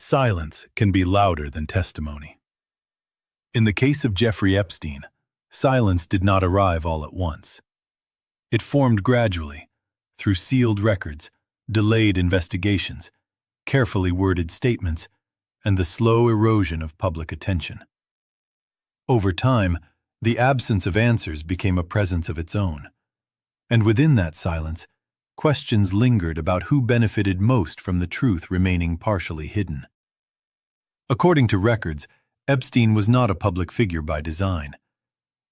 silence can be louder than testimony. In the case of Jeffrey Epstein, silence did not arrive all at once. It formed gradually, through sealed records, delayed investigations, carefully worded statements, and the slow erosion of public attention. Over time, the absence of answers became a presence of its own. And within that silence, questions lingered about who benefited most from the truth remaining partially hidden. According to records, Epstein was not a public figure by design.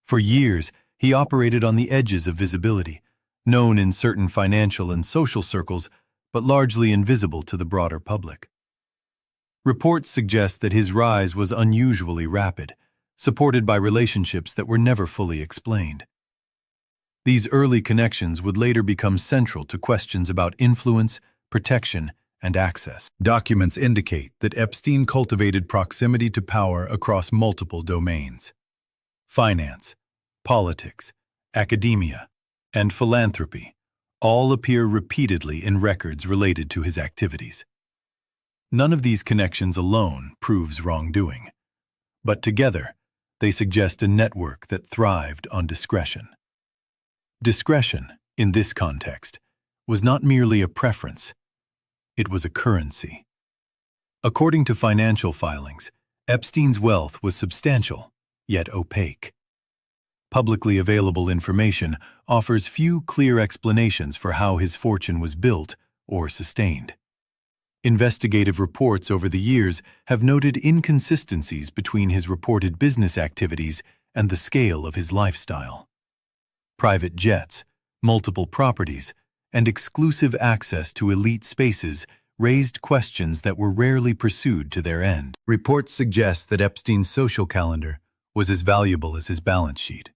For years, he operated on the edges of visibility, known in certain financial and social circles, but largely invisible to the broader public. Reports suggest that his rise was unusually rapid, supported by relationships that were never fully explained. These early connections would later become central to questions about influence, protection, and access. Documents indicate that Epstein cultivated proximity to power across multiple domains. Finance, politics, academia, and philanthropy all appear repeatedly in records related to his activities. None of these connections alone proves wrongdoing, but together they suggest a network that thrived on discretion. Discretion, in this context, was not merely a preference, it was a currency. According to financial filings, Epstein's wealth was substantial, yet opaque. Publicly available information offers few clear explanations for how his fortune was built or sustained. Investigative reports over the years have noted inconsistencies between his reported business activities and the scale of his lifestyle. Private jets, multiple properties, and exclusive access to elite spaces raised questions that were rarely pursued to their end. Reports suggest that Epstein's social calendar was as valuable as his balance sheet.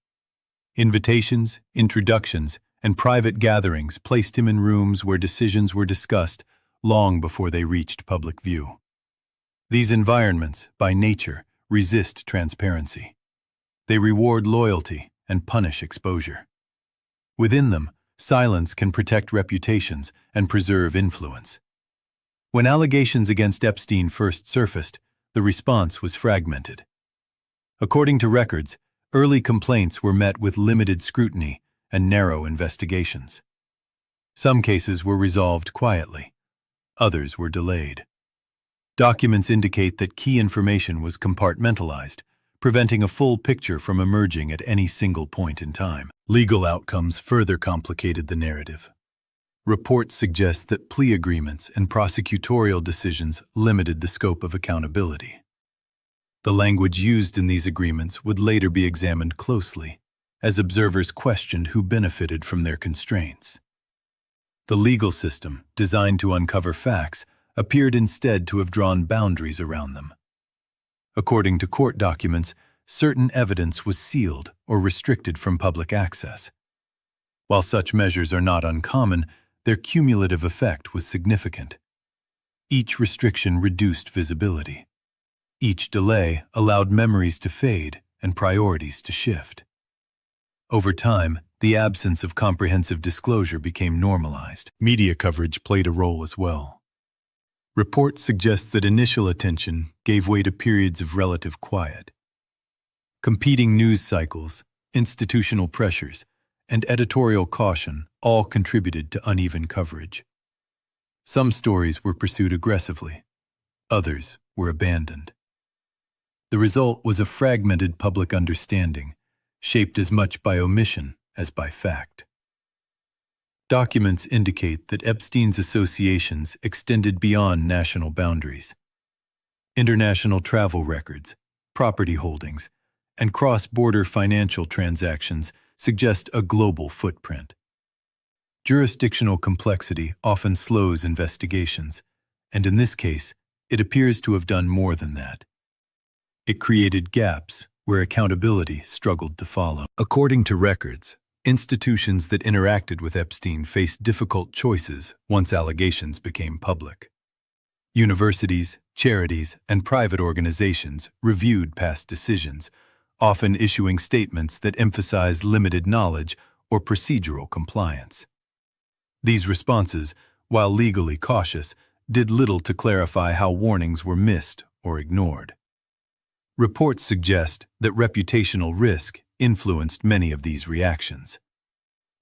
Invitations, introductions, and private gatherings placed him in rooms where decisions were discussed long before they reached public view. These environments, by nature, resist transparency. They reward loyalty and punish exposure. Within them, silence can protect reputations and preserve influence. When allegations against Epstein first surfaced, the response was fragmented. According to records, early complaints were met with limited scrutiny and narrow investigations. Some cases were resolved quietly. Others were delayed. Documents indicate that key information was compartmentalized, preventing a full picture from emerging at any single point in time. Legal outcomes further complicated the narrative. Reports suggest that plea agreements and prosecutorial decisions limited the scope of accountability. The language used in these agreements would later be examined closely, as observers questioned who benefited from their constraints. The legal system, designed to uncover facts, appeared instead to have drawn boundaries around them. According to court documents, certain evidence was sealed or restricted from public access. While such measures are not uncommon, their cumulative effect was significant. Each restriction reduced visibility. Each delay allowed memories to fade and priorities to shift. Over time, the absence of comprehensive disclosure became normalized. Media coverage played a role as well. Reports suggest that initial attention gave way to periods of relative quiet. Competing news cycles, institutional pressures, and editorial caution all contributed to uneven coverage. Some stories were pursued aggressively, others were abandoned. The result was a fragmented public understanding, shaped as much by omission as by fact. Documents indicate that Epstein's associations extended beyond national boundaries. International travel records, property holdings, and cross-border financial transactions suggest a global footprint. Jurisdictional complexity often slows investigations, and in this case, it appears to have done more than that. It created gaps where accountability struggled to follow. According to records, institutions that interacted with Epstein faced difficult choices once allegations became public. Universities, charities, and private organizations reviewed past decisions, often issuing statements that emphasized limited knowledge or procedural compliance. These responses, while legally cautious, did little to clarify how warnings were missed or ignored. Reports suggest that reputational risk influenced many of these reactions.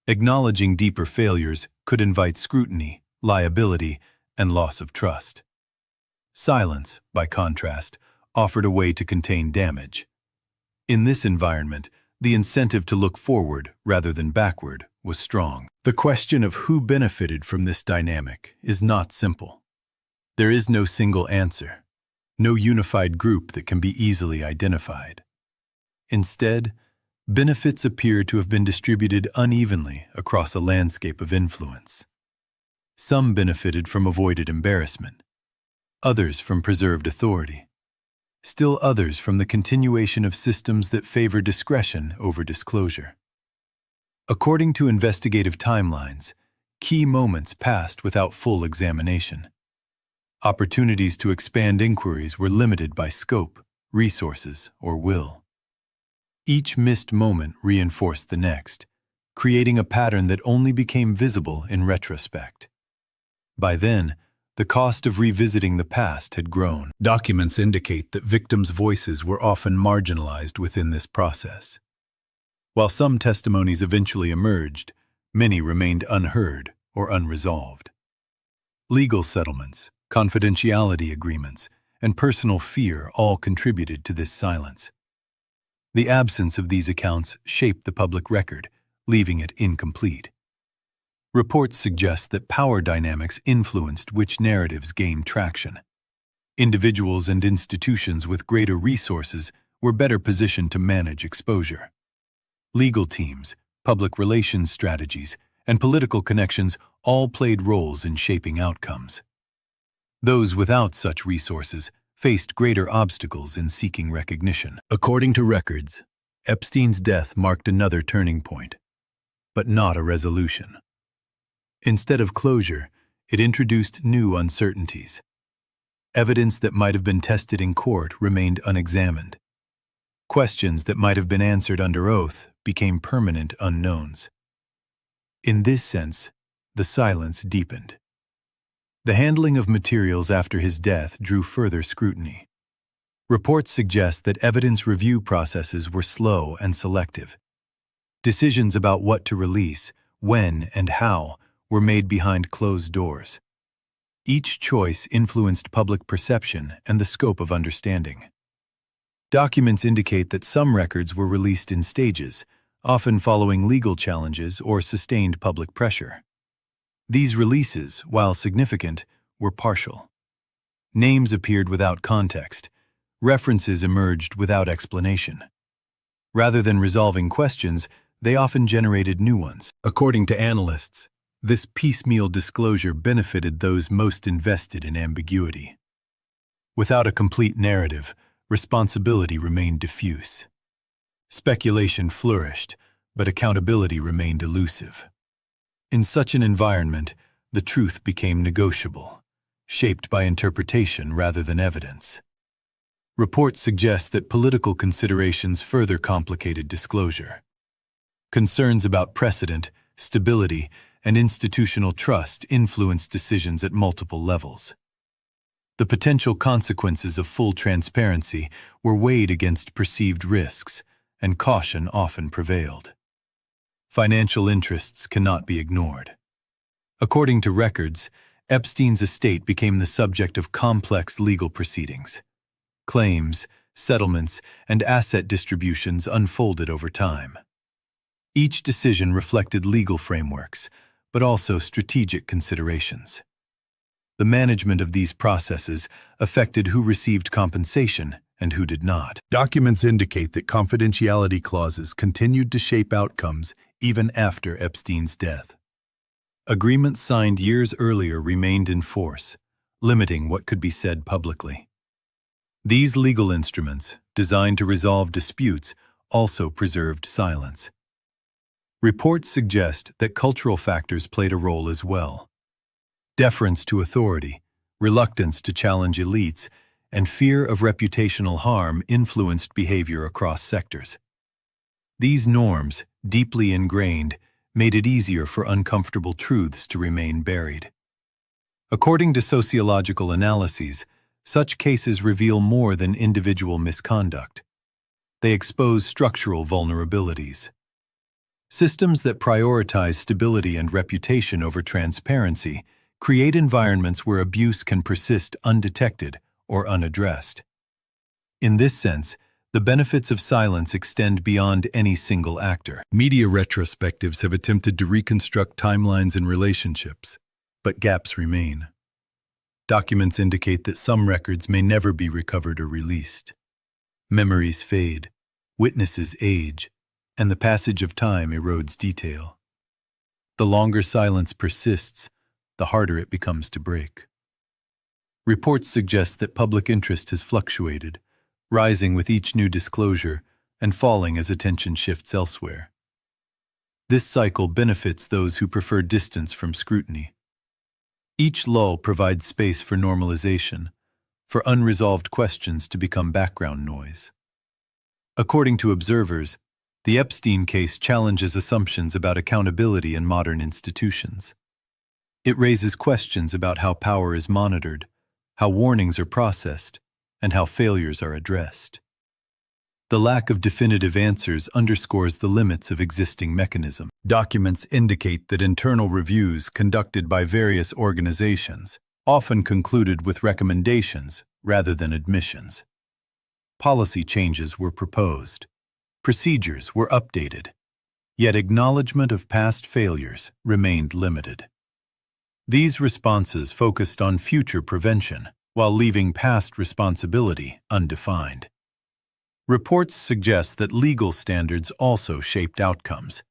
Acknowledging deeper failures could invite scrutiny, liability, and loss of trust. Silence, by contrast, offered a way to contain damage. In this environment, the incentive to look forward rather than backward was strong. The question of who benefited from this dynamic is not simple. There is no single answer, no unified group that can be easily identified. Instead, benefits appear to have been distributed unevenly across a landscape of influence. Some benefited from avoided embarrassment, others from preserved authority, still others from the continuation of systems that favor discretion over disclosure. According to investigative timelines, key moments passed without full examination. Opportunities to expand inquiries were limited by scope, resources, or will. Each missed moment reinforced the next, creating a pattern that only became visible in retrospect. By then, the cost of revisiting the past had grown. Documents indicate that victims' voices were often marginalized within this process. While some testimonies eventually emerged, many remained unheard or unresolved. Legal settlements, confidentiality agreements, and personal fear all contributed to this silence. The absence of these accounts shaped the public record, leaving it incomplete. Reports suggest that power dynamics influenced which narratives gained traction. Individuals and institutions with greater resources were better positioned to manage exposure. Legal teams, public relations strategies, and political connections all played roles in shaping outcomes. Those without such resources faced greater obstacles in seeking recognition. According to records, Epstein's death marked another turning point, but not a resolution. Instead of closure, it introduced new uncertainties. Evidence that might have been tested in court remained unexamined. Questions that might have been answered under oath became permanent unknowns. In this sense, the silence deepened. The handling of materials after his death drew further scrutiny. Reports suggest that evidence review processes were slow and selective. Decisions about what to release, when, and how were made behind closed doors. Each choice influenced public perception and the scope of understanding. Documents indicate that some records were released in stages, often following legal challenges or sustained public pressure. These releases, while significant, were partial. Names appeared without context. References emerged without explanation. Rather than resolving questions, they often generated new ones. According to analysts, this piecemeal disclosure benefited those most invested in ambiguity. Without a complete narrative, responsibility remained diffuse. Speculation flourished, but accountability remained elusive. In such an environment, the truth became negotiable, shaped by interpretation rather than evidence. Reports suggest that political considerations further complicated disclosure. Concerns about precedent, stability, and institutional trust influenced decisions at multiple levels. The potential consequences of full transparency were weighed against perceived risks, and caution often prevailed. Financial interests cannot be ignored. According to records, Epstein's estate became the subject of complex legal proceedings. Claims, settlements, and asset distributions unfolded over time. Each decision reflected legal frameworks, but also strategic considerations. The management of these processes affected who received compensation and who did not. Documents indicate that confidentiality clauses continued to shape outcomes even after Epstein's death. Agreements signed years earlier remained in force, limiting what could be said publicly. These legal instruments, designed to resolve disputes, also preserved silence. Reports suggest that cultural factors played a role as well. Deference to authority, reluctance to challenge elites, and fear of reputational harm influenced behavior across sectors. These norms, deeply ingrained, made it easier for uncomfortable truths to remain buried. According to sociological analyses, such cases reveal more than individual misconduct. They expose structural vulnerabilities. Systems that prioritize stability and reputation over transparency create environments where abuse can persist undetected or unaddressed. In this sense, the benefits of silence extend beyond any single actor. Media retrospectives have attempted to reconstruct timelines and relationships, but gaps remain. Documents indicate that some records may never be recovered or released. Memories fade, witnesses age, and the passage of time erodes detail. The longer silence persists, the harder it becomes to break. Reports suggest that public interest has fluctuated, rising with each new disclosure and falling as attention shifts elsewhere. This cycle benefits those who prefer distance from scrutiny. Each lull provides space for normalization, for unresolved questions to become background noise. According to observers, the Epstein case challenges assumptions about accountability in modern institutions. It raises questions about how power is monitored, how warnings are processed, and how failures are addressed. The lack of definitive answers underscores the limits of existing mechanisms. Documents indicate that internal reviews conducted by various organizations often concluded with recommendations rather than admissions. Policy changes were proposed. Procedures were updated. Yet acknowledgement of past failures remained limited. These responses focused on future prevention, while leaving past responsibility undefined. Reports suggest that legal standards also shaped outcomes.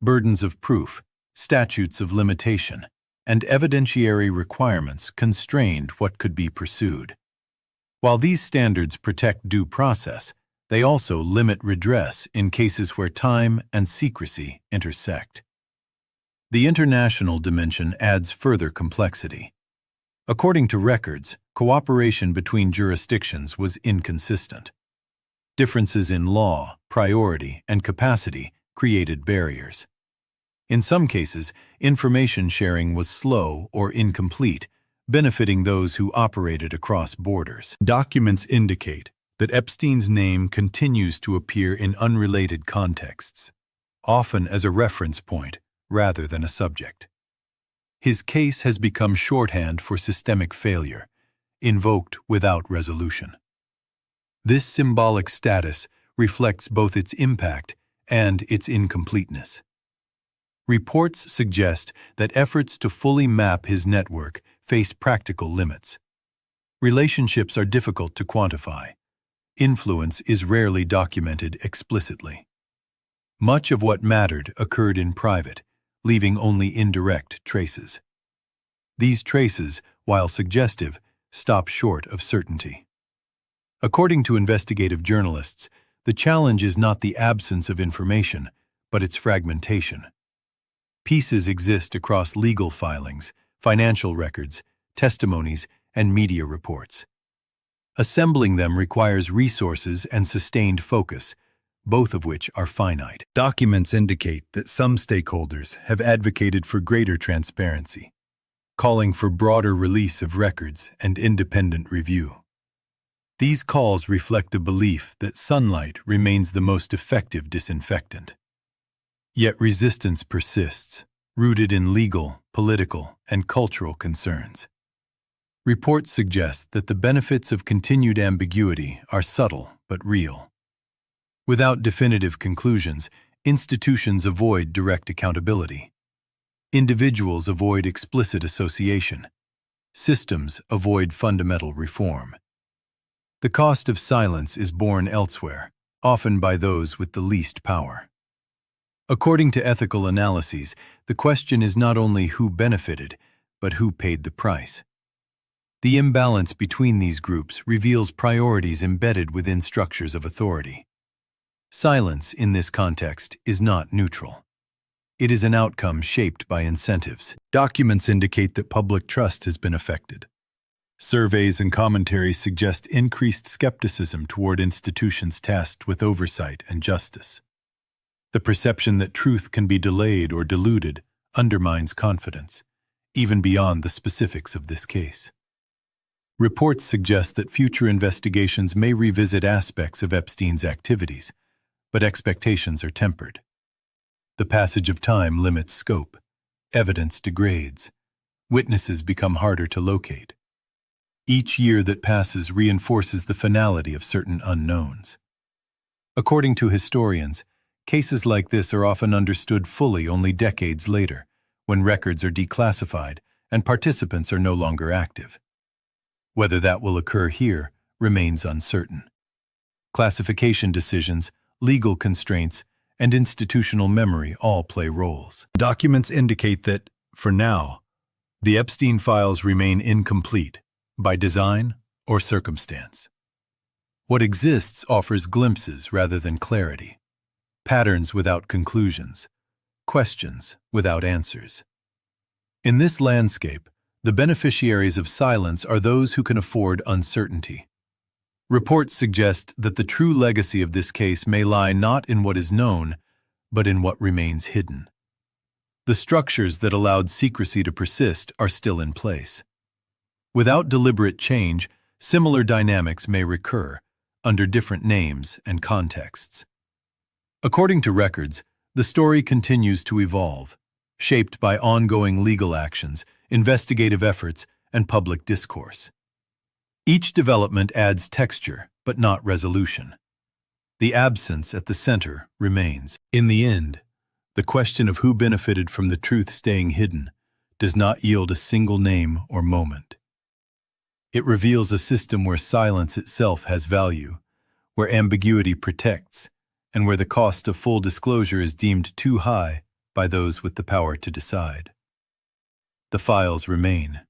Burdens of proof, statutes of limitation, and evidentiary requirements constrained what could be pursued. While these standards protect due process, they also limit redress in cases where time and secrecy intersect. The international dimension adds further complexity. According to records, cooperation between jurisdictions was inconsistent. Differences in law, priority, and capacity created barriers. In some cases, information sharing was slow or incomplete, benefiting those who operated across borders. Documents indicate that Epstein's name continues to appear in unrelated contexts, often as a reference point rather than a subject. His case has become shorthand for systemic failure, invoked without resolution. This symbolic status reflects both its impact and its incompleteness. Reports suggest that efforts to fully map his network face practical limits. Relationships are difficult to quantify. Influence is rarely documented explicitly. Much of what mattered occurred in private, leaving only indirect traces. These traces, while suggestive, stop short of certainty. According to investigative journalists, the challenge is not the absence of information, but its fragmentation. Pieces exist across legal filings, financial records, testimonies, and media reports. Assembling them requires resources and sustained focus, both of which are finite. Documents indicate that some stakeholders have advocated for greater transparency, calling for broader release of records and independent review. These calls reflect a belief that sunlight remains the most effective disinfectant. Yet resistance persists, rooted in legal, political, and cultural concerns. Reports suggest that the benefits of continued ambiguity are subtle but real. Without definitive conclusions, institutions avoid direct accountability. Individuals avoid explicit association. Systems avoid fundamental reform. The cost of silence is borne elsewhere, often by those with the least power. According to ethical analyses, the question is not only who benefited, but who paid the price. The imbalance between these groups reveals priorities embedded within structures of authority. Silence, in this context, is not neutral. It is an outcome shaped by incentives. Documents indicate that public trust has been affected. Surveys and commentaries suggest increased skepticism toward institutions tasked with oversight and justice. The perception that truth can be delayed or diluted undermines confidence, even beyond the specifics of this case. Reports suggest that future investigations may revisit aspects of Epstein's activities, but expectations are tempered. The passage of time limits scope, evidence degrades, witnesses become harder to locate. Each year that passes reinforces the finality of certain unknowns. According to historians, cases like this are often understood fully only decades later, when records are declassified and participants are no longer active. Whether that will occur here remains uncertain. Classification decisions, legal constraints, and institutional memory all play roles. Documents indicate that, for now, the Epstein files remain incomplete, by design or circumstance. What exists offers glimpses rather than clarity, patterns without conclusions, questions without answers. In this landscape, the beneficiaries of silence are those who can afford uncertainty. Reports suggest that the true legacy of this case may lie not in what is known, but in what remains hidden. The structures that allowed secrecy to persist are still in place. Without deliberate change, similar dynamics may recur, under different names and contexts. According to records, the story continues to evolve, shaped by ongoing legal actions, investigative efforts, and public discourse. Each development adds texture, but not resolution. The absence at the center remains. In the end, the question of who benefited from the truth staying hidden does not yield a single name or moment. It reveals a system where silence itself has value, where ambiguity protects, and where the cost of full disclosure is deemed too high by those with the power to decide. The files remain.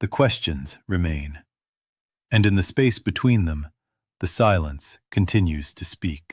The questions remain. And in the space between them, the silence continues to speak.